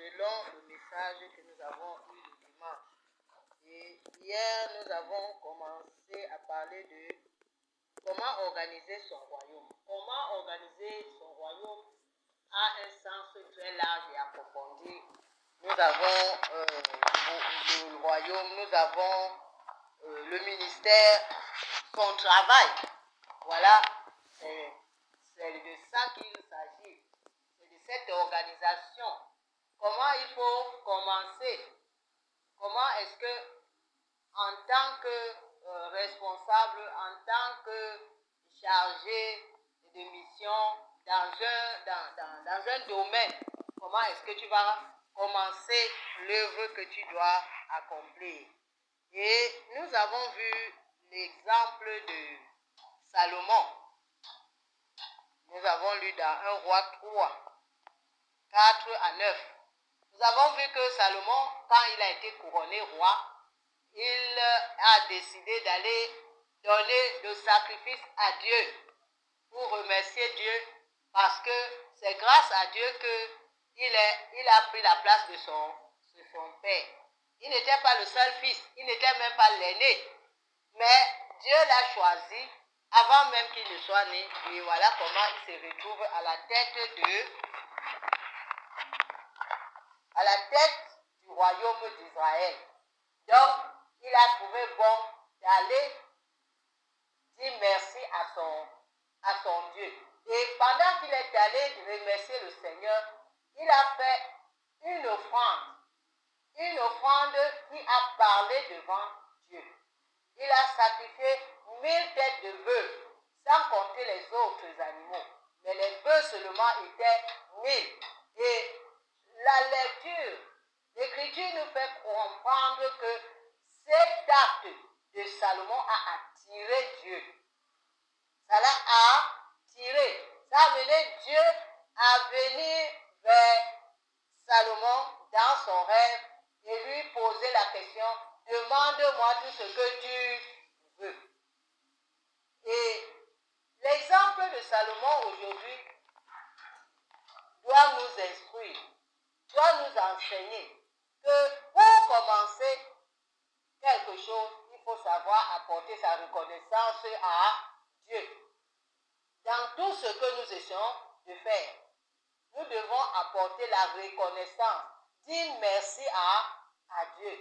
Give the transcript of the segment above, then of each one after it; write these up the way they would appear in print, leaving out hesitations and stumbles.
selon le message que nous avons eu le dimanche. Et hier, nous avons commencé à parler de comment organiser son royaume. Comment organiser son royaume a un sens très large et approfondi. Nous avons le royaume, nous avons le ministère, son travail. Voilà, c'est de ça qu'il s'agit. C'est de cette organisation. Comment il faut commencer? Comment est-ce que, en tant que responsable, en tant que chargé de mission dans un domaine, comment est-ce que tu vas commencer l'œuvre que tu dois accomplir? Et nous avons vu l'exemple de Salomon. Nous avons lu dans 1 Roi 3, 4 à 9. Nous avons vu que Salomon, quand il a été couronné roi, il a décidé d'aller donner le sacrifice à Dieu pour remercier Dieu, parce que c'est grâce à Dieu qu'il a pris la place de son père. Il n'était pas le seul fils, il n'était même pas l'aîné, mais Dieu l'a choisi avant même qu'il ne soit né, et voilà comment il se retrouve à la tête du royaume d'Israël. Donc, il a trouvé bon d'aller dire merci à son Dieu. Et pendant qu'il est allé remercier le Seigneur, il a fait une offrande qui a parlé devant Dieu. Il a sacrifié 1000 têtes de bœufs, sans compter les autres animaux. Mais les bœufs seulement étaient 1000. Et la lecture, l'Écriture nous fait comprendre que cet acte de Salomon a attiré Dieu. Ça a amené Dieu à venir vers Salomon dans son rêve et lui poser la question: demande-moi tout ce que tu veux. Et l'exemple de Salomon aujourd'hui doit nous instruire, doit nous enseigner que pour commencer quelque chose, il faut savoir apporter sa reconnaissance à Dieu. Dans tout ce que nous essayons de faire, nous devons apporter la reconnaissance, dire merci à Dieu.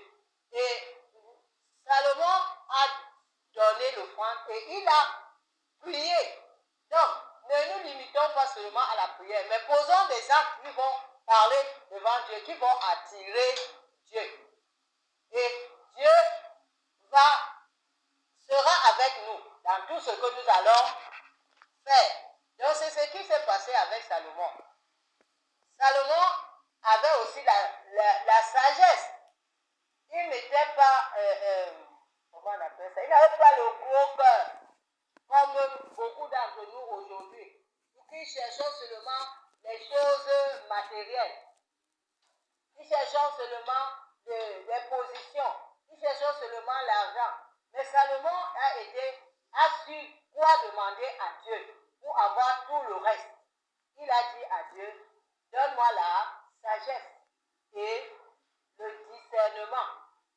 Et Salomon a donné l'offrande et il a prié. Donc, ne nous limitons pas seulement à la prière, mais posons des actes qui vont parler devant Dieu, qui vont attirer Dieu. Et Dieu sera avec nous dans tout ce que nous allons faire. Donc, c'est ce qui s'est passé avec Salomon. Salomon avait aussi la sagesse. Il n'était pas, comment on appelle ça? Il n'avait pas le gros cœur, comme beaucoup d'entre nous aujourd'hui, qui cherchons seulement les choses matérielles, qui cherchons seulement des positions, qui cherchons seulement l'argent. Mais Salomon a su quoi demander à Dieu pour avoir tout le reste. Il a dit à Dieu: donne-moi la sagesse et le discernement.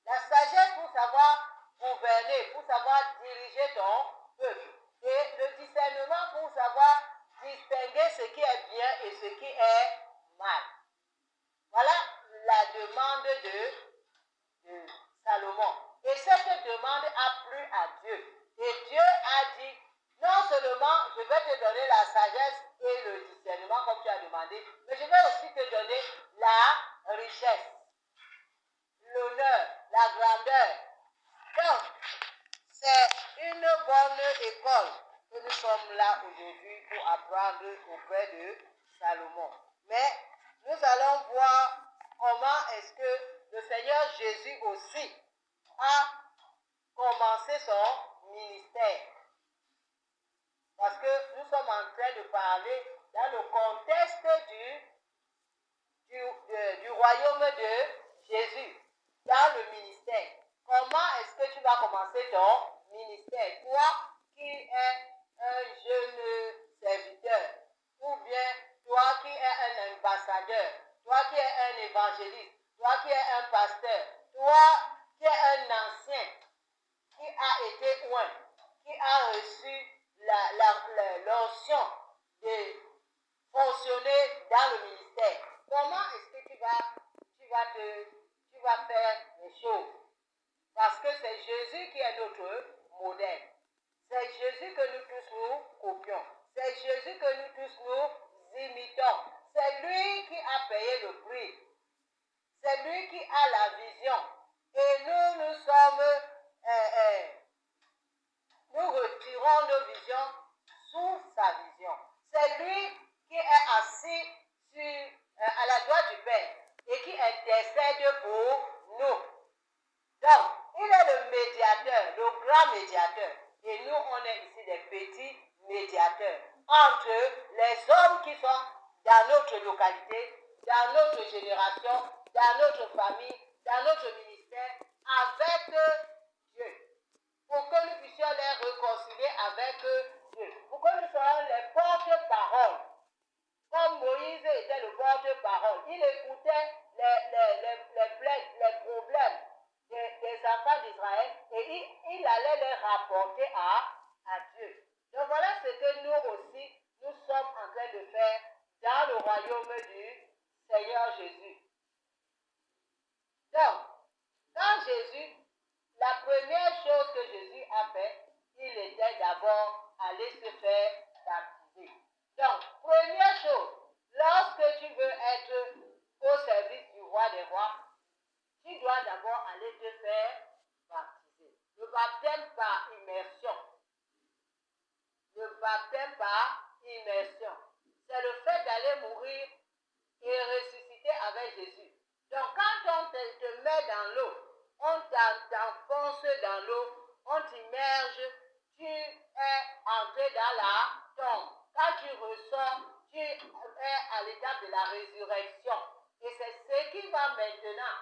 La sagesse pour savoir gouverner, pour savoir diriger ton peuple. Et le discernement pour savoir distinguer ce qui est bien et ce qui est mal. Voilà la demande de Salomon. Et cette demande a plu à Dieu. Et Dieu a dit: non seulement je vais te donner la sagesse et le discernement comme tu as demandé, mais je vais aussi te donner la richesse, l'honneur, la grandeur. Donc, c'est une bonne école que nous sommes là aujourd'hui pour apprendre auprès de Salomon. Mais nous allons voir comment est-ce que le Seigneur Jésus aussi a commencé son ministère. Parce que nous sommes en train de parler dans le contexte du royaume de Jésus, dans le ministère. Comment est-ce que tu vas commencer ton ministère? Toi qui es un jeune serviteur, ou bien toi qui es un ambassadeur, toi qui es un évangéliste, toi qui es un pasteur, toi qui es un ancien, qui a été oint, qui a reçu l'onction de fonctionner dans le ministère. Comment est-ce que tu vas faire les choses? Parce que c'est Jésus qui est notre modèle. C'est Jésus que nous tous nous copions. C'est Jésus que nous tous nous imitons. C'est lui qui a payé le prix. C'est lui qui a la vision. Et nous sommes, nous retirons nos visions sous sa vision. C'est lui qui est assis à la droite du Père et qui intercède pour nous. Donc, il est le médiateur, le grand médiateur. Et nous, on est ici des petits médiateurs entre les hommes qui sont dans notre localité, dans notre génération, dans notre famille, dans notre ministère, avec Dieu. Pour que nous puissions les réconcilier avec Dieu. Pour que nous soyons les porte-paroles. Comme Moïse était le porte-parole, il écoutait les problèmes des enfants d'Israël et il allait les rapporter à Dieu. Donc voilà ce que nous aussi, nous sommes en train de faire dans le royaume du Seigneur Jésus. Donc, quand Jésus, la première chose que Jésus a fait, il était d'abord aller se faire baptiser. Donc, première chose, lorsque tu veux être au service du roi des rois, tu dois d'abord aller te faire baptiser. Le baptême par immersion. Le baptême par immersion. C'est le fait d'aller mourir et ressusciter avec Jésus. Donc quand on te met dans l'eau, on t'enfonce dans l'eau, on t'immerge, tu es entré dans la tombe. Quand tu ressors, tu es à l'étape de la résurrection. Et c'est ce qui va maintenant,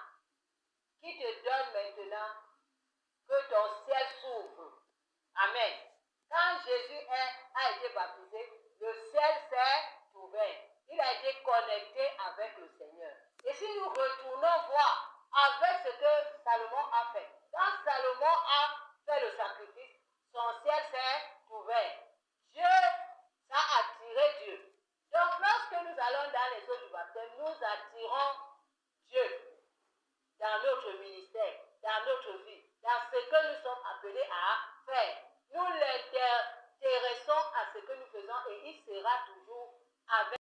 qui te donne maintenant que ton ciel s'ouvre. Amen. Quand Jésus a été baptisé, le ciel s'est ouvert. Il a été connecté avec le Seigneur. Et si nous retournons voir avec ce que Salomon a fait, quand Salomon a fait le sacrifice, son ciel s'est ouvert. Dieu, ça a attiré Dieu. Donc lorsque nous allons dans les eaux du baptême, nous attirons Dieu dans notre ministère, dans notre vie, dans ce que nous sommes appelés à faire. Nous l'intéressons à ce que nous faisons et il sera toujours avec